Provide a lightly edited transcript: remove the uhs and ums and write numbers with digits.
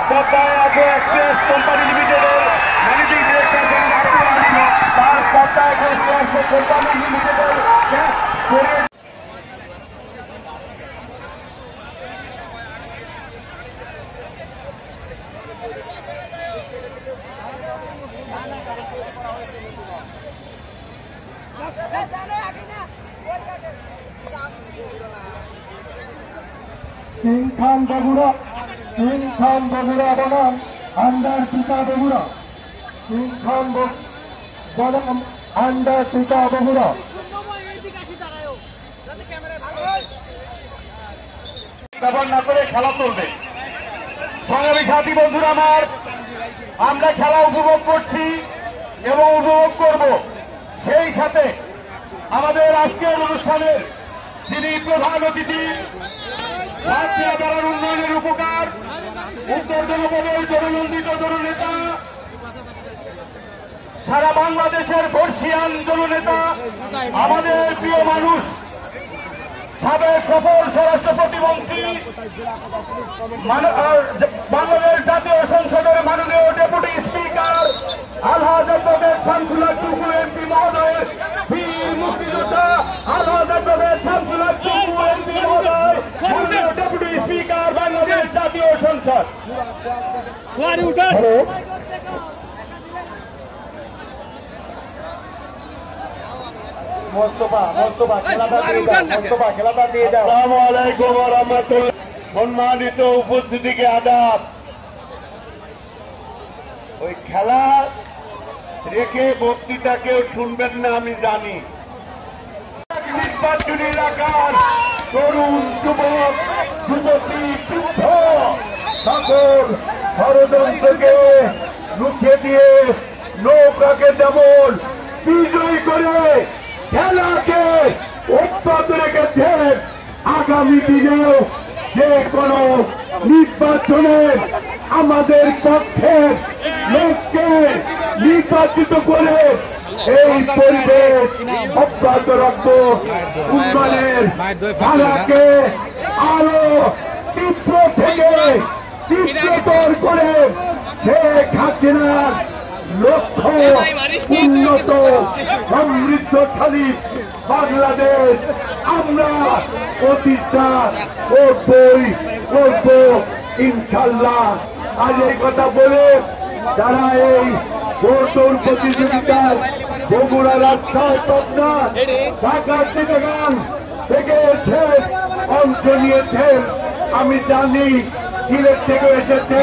পদ্মায় agro express company লিমিটেডের managing director তার পদ্মায় agro express company লিমিটেডের খান বগুড়া বনাম আন্ডার পিতা বগুড়া খান বনাম আন্ডার পিতা বগুড়া। ব্যবহার না করে খেলা চলবে। সংগ্রামী সাথী বন্ধুরা আমার, আমরা খেলা উপভোগ করছি এবং উপভোগ করব। সেই সাথে আমাদের আজকের অনুষ্ঠানের যিনি প্রধান অতিথি, সাতক্ষীরা জেলার উন্নয়নের উপকার উত্তর জনপদের জননন্দিত জননেতা, সারা বাংলাদেশের বর্ষিয়ান জননেতা, আমাদের প্রিয় মানুষ, সাবেক সফল স্বরাষ্ট্র প্রতিমন্ত্রী, বাংলাদেশ জাতীয় সংসদের মাননীয় ডেপুটি স্পিকার আলহাজ অ্যাডভোকেট শামসুল হক টুকু এমপি মহোদয়ের বীর মুক্তিযোদ্ধা আলহাজ অ্যাডভোকেট শামসুল হক টুকু এমপি মহোদয়, মাননীয় ডেপুটি স্পিকার বাংলাদেশ জাতীয় সংসদ। সম্মানিত উপস্থিতিকে আদাব। ওই খেলা রেখে বক্তৃতা কেউ শুনবেন না আমি জানি। নির্বাচনী এলাকার তরুণ যুবক যুবতী বৃদ্ধ সকল ষড়যন্ত্রকে রুখে দিয়ে নৌকাকে যেমন বিজয়ী করে খেলাকে অব্যাহত রেখেছেন, আগামী দিনেও যে কোনো নির্বাচনে আমাদের পক্ষের লোককে নির্বাচিত করে এই পরিবেশ অব্যাহত রাখত, উন্নয়নের ধারাকে আরো তীব্র থেকে তীব্রতর করে শেখ হাসিনার লক্ষ্য উন্নত সমৃদ্ধশালী বাংলাদেশ আমরা প্রতিষ্ঠা করব ইনশাল্লাহ। আজ এই কথা বলে যারা এই ভোটর প্রতিযোগিতায় বগুড়া, রাজশাহী, পাবনা, ঢাকা, চিটাগাং থেকে অংশ নিয়েছেন, আমি জানি সিলেট থেকে এসেছে,